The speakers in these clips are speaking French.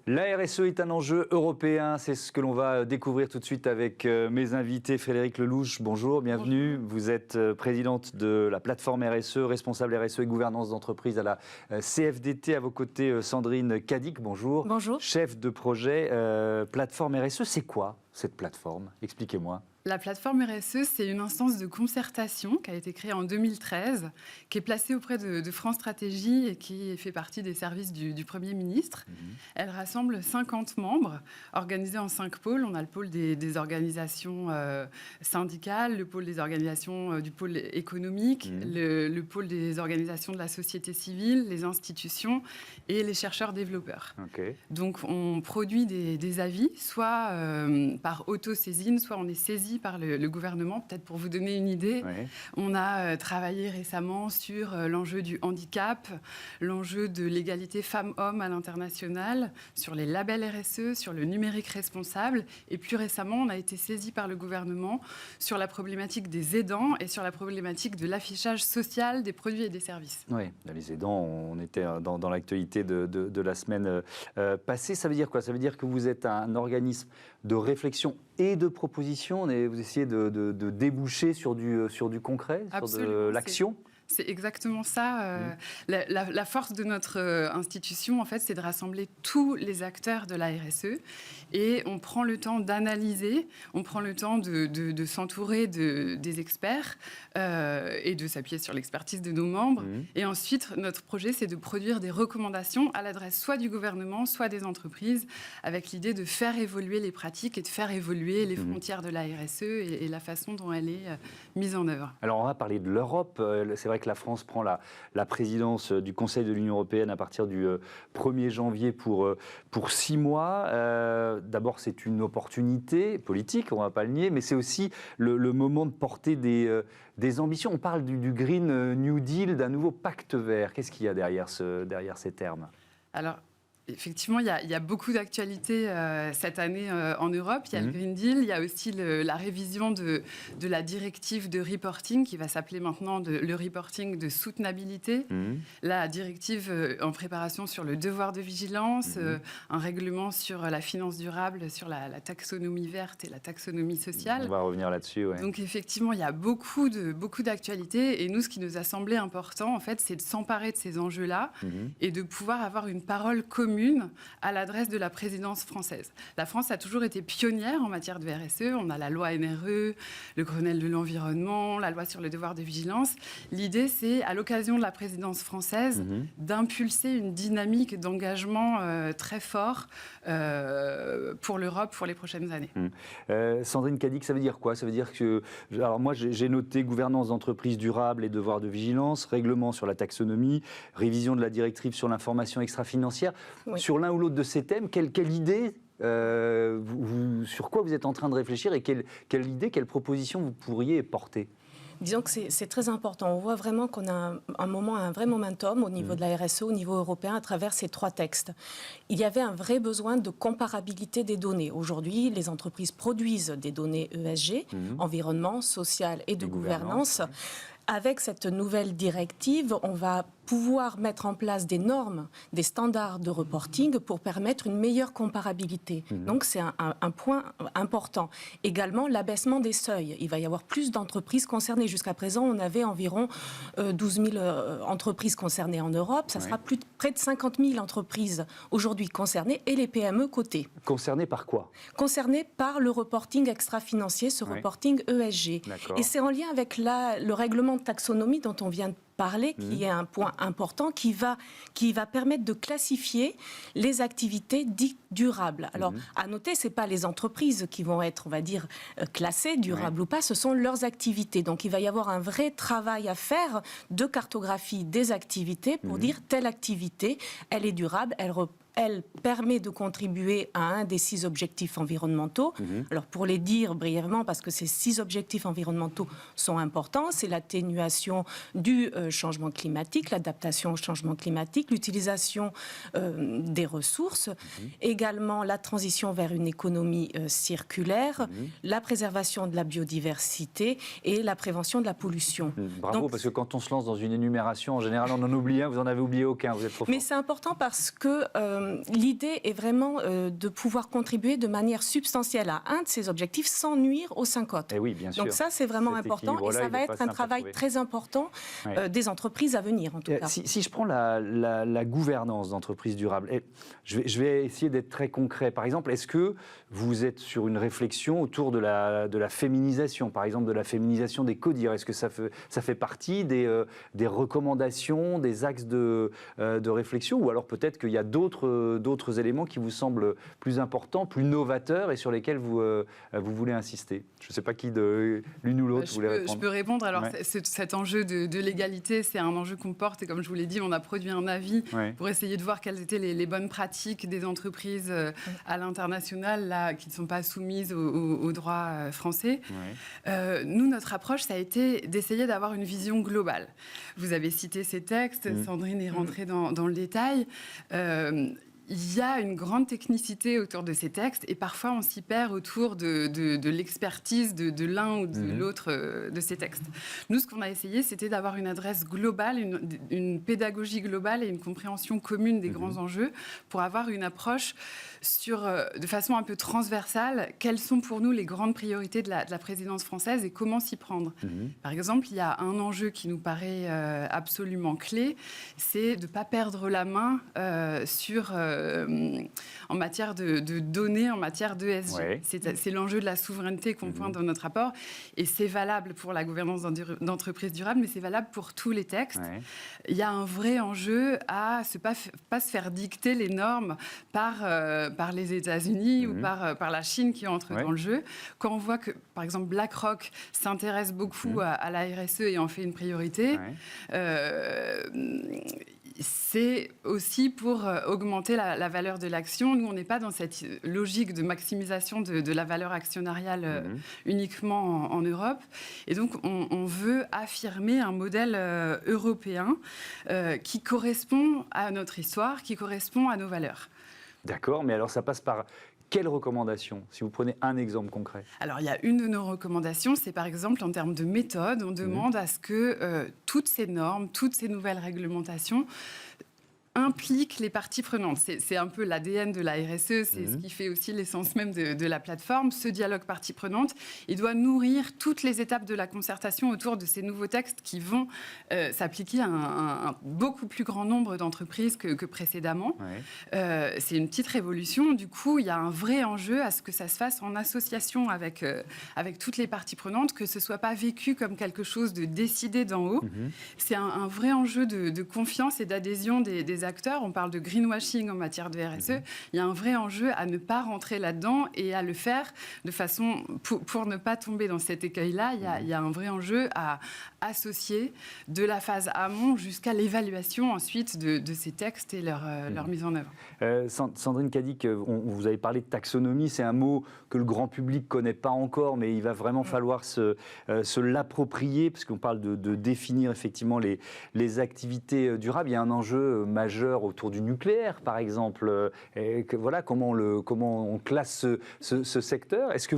La RSE est un enjeu européen, c'est ce que l'on va découvrir tout de suite avec mes invités. Frédérique Lelouch, bonjour, bienvenue. Bonjour. Vous êtes présidente de la plateforme RSE, responsable RSE et gouvernance d'entreprise à la CFDT. À vos côtés, Sandrine Cadic, bonjour. Bonjour. Chef de projet plateforme RSE, c'est quoi cette plateforme? Expliquez-moi. La plateforme RSE, c'est une instance de concertation qui a été créée en 2013, qui est placée auprès de France Stratégie et qui fait partie des services du Premier ministre. Elle rassemble 50 membres, organisés en 5 pôles. On a le pôle des organisations syndicales, le pôle des organisations du pôle économique, le pôle des organisations de la société civile, les institutions et les chercheurs-développeurs. Okay. Donc, on produit des avis, soit par auto-saisine, soit on est saisi par le gouvernement. Peut-être pour vous donner une idée, oui. On a travaillé récemment sur l'enjeu du handicap, l'enjeu de l'égalité femmes-hommes à l'international, sur les labels RSE, sur le numérique responsable. Et plus récemment, on a été saisi par le gouvernement sur la problématique des aidants et sur la problématique de l'affichage social des produits et des services. Oui, les aidants, on était dans l'actualité de la semaine passée. Ça veut dire quoi? Ça veut dire que vous êtes un organisme de réflexion et de proposition, vous essayez de déboucher sur du concret, Absolument, sur de l'action. C'est exactement ça. La force de notre institution, en fait, c'est de rassembler tous les acteurs de la RSE et on prend le temps d'analyser, on prend le temps de s'entourer des experts et de s'appuyer sur l'expertise de nos membres. Et ensuite, notre projet, c'est de produire des recommandations à l'adresse soit du gouvernement, soit des entreprises, avec l'idée de faire évoluer les pratiques et de faire évoluer les frontières de la RSE et la façon dont elle est mise en œuvre. Alors, on va parler de l'Europe. C'est vrai que la France prend la présidence du Conseil de l'Union européenne à partir du 1er janvier pour 6 mois. D'abord, c'est une opportunité politique, on ne va pas le nier, mais c'est aussi le moment de porter des ambitions. On parle du Green New Deal, d'un nouveau pacte vert. Qu'est-ce qu'il y a derrière ces termes? Alors, effectivement, il y a beaucoup d'actualités cette année en Europe. Il y a le Green Deal, il y a aussi la révision de la directive de reporting qui va s'appeler maintenant le reporting de soutenabilité. La directive en préparation sur le devoir de vigilance, un règlement sur la finance durable, sur la taxonomie verte et la taxonomie sociale. On va revenir là-dessus, ouais. Donc effectivement, il y a beaucoup d'actualités. Et nous, ce qui nous a semblé important, en fait, c'est de s'emparer de ces enjeux-là et de pouvoir avoir une parole commune à l'adresse de la présidence française. La France a toujours été pionnière en matière de RSE. On a la loi NRE, le Grenelle de l'environnement, la loi sur le devoir de vigilance. L'idée, c'est, à l'occasion de la présidence française, d'impulser une dynamique d'engagement très fort pour l'Europe pour les prochaines années. Sandrine Cadic, ça veut dire quoi? Ça veut dire que... Alors moi, j'ai noté gouvernance d'entreprise durable et devoir de vigilance, règlement sur la taxonomie, révision de la directive sur l'information extra-financière. Oui. Sur l'un ou l'autre de ces thèmes, quelle idée, sur quoi vous êtes en train de réfléchir et quelle idée, quelle proposition vous pourriez porter? Disons que c'est très important. On voit vraiment qu'on a un vrai momentum au niveau de la RSE, au niveau européen, à travers ces 3 textes. Il y avait un vrai besoin de comparabilité des données. Aujourd'hui, les entreprises produisent des données ESG, environnement, social et de gouvernance. Avec cette nouvelle directive, on va pouvoir mettre en place des normes, des standards de reporting pour permettre une meilleure comparabilité. Donc c'est un point important. Également, l'abaissement des seuils. Il va y avoir plus d'entreprises concernées. Jusqu'à présent, on avait environ 12 000 entreprises concernées en Europe. Ça sera près de 50 000 entreprises aujourd'hui concernées et les PME cotées. Concernées par quoi? Concernées par le reporting extra-financier, ce reporting ESG. Et c'est en lien avec le règlement de taxonomie dont on vient de parler, qui est un point important, qui va permettre de classifier les activités dites durables. Alors, à noter, ce n'est pas les entreprises qui vont être, on va dire, classées durables ou pas, ce sont leurs activités. Donc, il va y avoir un vrai travail à faire de cartographie des activités pour dire telle activité, elle est durable, elle permet de contribuer à un des 6 objectifs environnementaux. Alors, pour les dire brièvement, parce que ces 6 objectifs environnementaux sont importants, c'est l'atténuation du changement climatique, l'adaptation au changement climatique, l'utilisation des ressources, également la transition vers une économie circulaire, la préservation de la biodiversité et la prévention de la pollution. Bravo, parce que quand on se lance dans une énumération, en général, on en oublie un, vous en avez oublié aucun, vous êtes trop fort. Mais c'est important parce que l'idée est vraiment de pouvoir contribuer de manière substantielle à un de ces objectifs sans nuire aux 5 autres. Et oui, bien sûr. Donc ça, c'est vraiment important et ça va être un travail très important des entreprises à venir, en tout cas. Si je prends la gouvernance d'entreprises durables, je vais essayer d'être très concret. Par exemple, est-ce que vous êtes sur une réflexion autour de la féminisation, par exemple de la féminisation des CODIR? Est-ce que ça fait partie des recommandations, des axes de réflexion, ou alors peut-être qu'il y a d'autres éléments qui vous semblent plus importants, plus novateurs et sur lesquels vous voulez insister? Je ne sais pas qui de l'une ou l'autre voulait répondre. Je peux répondre. Alors, cet enjeu de l'égalité, c'est un enjeu qu'on porte et comme je vous l'ai dit, on a produit un avis pour essayer de voir quelles étaient les bonnes pratiques des entreprises à l'international là, qui ne sont pas soumises au droit français. Nous, notre approche, ça a été d'essayer d'avoir une vision globale. Vous avez cité ces textes, Sandrine est rentrée dans le détail. Il y a une grande technicité autour de ces textes et parfois on s'y perd autour de l'expertise de l'un ou de l'autre de ces textes. Nous, ce qu'on a essayé, c'était d'avoir une adresse globale, une pédagogie globale et une compréhension commune des grands enjeux pour avoir une approche de façon un peu transversale, quelles sont pour nous les grandes priorités de la présidence française et comment s'y prendre. Par exemple, il y a un enjeu qui nous paraît absolument clé, c'est de ne pas perdre la main en matière de données, en matière d'ESG. C'est l'enjeu de la souveraineté qu'on pointe dans notre rapport. Et c'est valable pour la gouvernance d'entreprises durables, mais c'est valable pour tous les textes. Il y a un vrai enjeu à pas se faire dicter les normes par les États-Unis ou par la Chine qui entre dans le jeu. Quand on voit que, par exemple, BlackRock s'intéresse beaucoup à la RSE et en fait une priorité, c'est aussi pour augmenter la valeur de l'action. Nous, on n'est pas dans cette logique de maximisation de la valeur actionnariale uniquement en Europe. Et donc, on veut affirmer un modèle européen qui correspond à notre histoire, qui correspond à nos valeurs. D'accord, mais alors ça passe par quelles recommandations, si vous prenez un exemple concret? Alors, il y a une de nos recommandations, c'est par exemple en termes de méthode, on demande à ce que toutes ces normes, toutes ces nouvelles réglementations implique les parties prenantes. C'est un peu l'ADN de la RSE, c'est ce qui fait aussi l'essence même de la plateforme. Ce dialogue parties prenantes, il doit nourrir toutes les étapes de la concertation autour de ces nouveaux textes qui vont s'appliquer à un beaucoup plus grand nombre d'entreprises que précédemment. C'est une petite révolution. Du coup, il y a un vrai enjeu à ce que ça se fasse en association avec toutes les parties prenantes, que ce ne soit pas vécu comme quelque chose de décidé d'en haut. C'est un vrai enjeu de confiance et d'adhésion des acteurs. On parle de greenwashing en matière de RSE. Il y a un vrai enjeu à ne pas rentrer là-dedans et à le faire de façon pour ne pas tomber dans cet écueil-là. Il y a un vrai enjeu à associer de la phase amont jusqu'à l'évaluation ensuite de ces textes et leur mise en œuvre. Sandrine Cadic, vous avez parlé de taxonomie. C'est un mot que le grand public ne connaît pas encore, mais il va vraiment falloir se l'approprier, parce qu'on parle de définir effectivement les activités durables. Il y a un enjeu majeur autour du nucléaire, par exemple. Voilà, comment on classe ce secteur. Est-ce que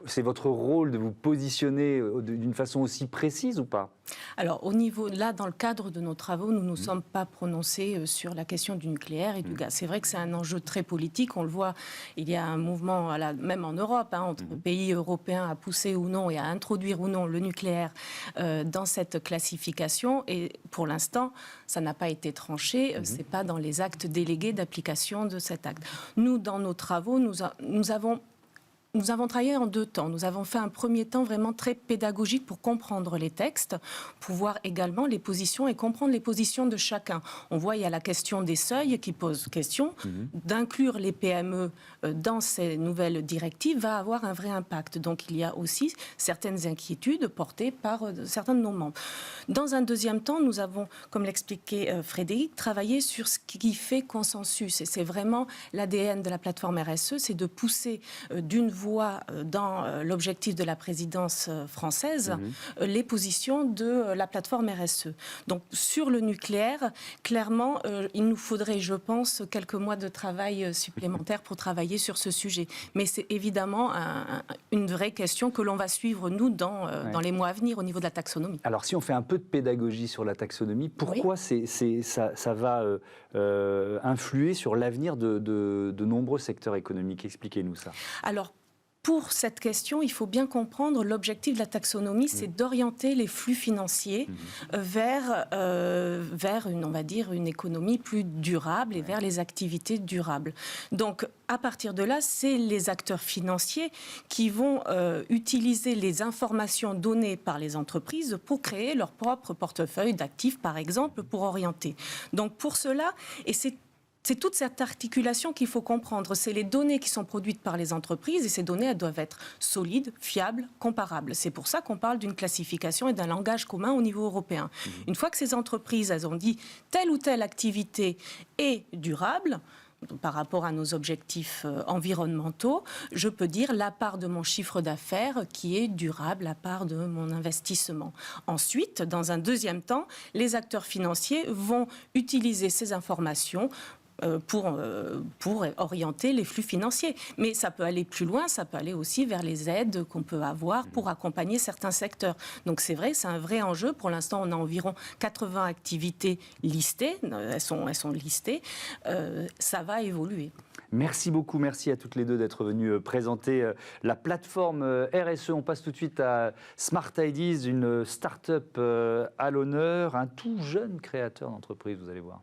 c'est votre rôle de vous positionner d'une façon aussi précise ou pas? Alors, dans le cadre de nos travaux, nous ne nous sommes pas prononcés sur la question du nucléaire et du gaz. C'est vrai que c'est un enjeu très politique. On le voit, il y a un mouvement, même en Europe, entre pays européens à pousser ou non et à introduire ou non le nucléaire dans cette classification. Et pour l'instant, ça n'a pas été tranché. Ce n'est pas dans les actes délégués d'application de cet acte. Nous, dans nos travaux, nous avons travaillé en 2 temps. Nous avons fait un premier temps vraiment très pédagogique pour comprendre les textes, pour voir également les positions et comprendre les positions de chacun. On voit, il y a la question des seuils qui pose question. D'inclure les PME dans ces nouvelles directives va avoir un vrai impact. Donc, il y a aussi certaines inquiétudes portées par certains de nos membres. Dans un deuxième temps, nous avons, comme l'expliquait Frédéric, travaillé sur ce qui fait consensus. Et c'est vraiment l'ADN de la plateforme RSE, c'est de pousser d'une voit dans l'objectif de la présidence française les positions de la plateforme RSE. Donc sur le nucléaire, clairement, il nous faudrait, je pense, quelques mois de travail supplémentaires pour travailler sur ce sujet. Mais c'est évidemment une vraie question que l'on va suivre, nous, dans les mois à venir au niveau de la taxonomie. Alors si on fait un peu de pédagogie sur la taxonomie, pourquoi ça va influer sur l'avenir de nombreux secteurs économiques? Expliquez-nous ça. Alors, pour cette question, il faut bien comprendre l'objectif de la taxonomie, c'est d'orienter les flux financiers vers on va dire, une économie plus durable et vers les activités durables. Donc, à partir de là, c'est les acteurs financiers qui vont utiliser les informations données par les entreprises pour créer leur propre portefeuille d'actifs, par exemple, pour orienter. Donc, pour cela, et c'est toute cette articulation qu'il faut comprendre. C'est les données qui sont produites par les entreprises et ces données, elles doivent être solides, fiables, comparables. C'est pour ça qu'on parle d'une classification et d'un langage commun au niveau européen. Une fois que ces entreprises, elles ont dit telle ou telle activité est durable, par rapport à nos objectifs environnementaux, je peux dire la part de mon chiffre d'affaires qui est durable, la part de mon investissement. Ensuite, dans un deuxième temps, les acteurs financiers vont utiliser ces informations pour orienter les flux financiers. Mais ça peut aller plus loin, ça peut aller aussi vers les aides qu'on peut avoir pour accompagner certains secteurs. Donc c'est vrai, c'est un vrai enjeu. Pour l'instant, on a environ 80 activités listées, elles sont listées. Ça va évoluer. Merci beaucoup, merci à toutes les deux d'être venues présenter la plateforme RSE. On passe tout de suite à Smart Ideas, une start-up à l'honneur, un tout jeune créateur d'entreprise, vous allez voir.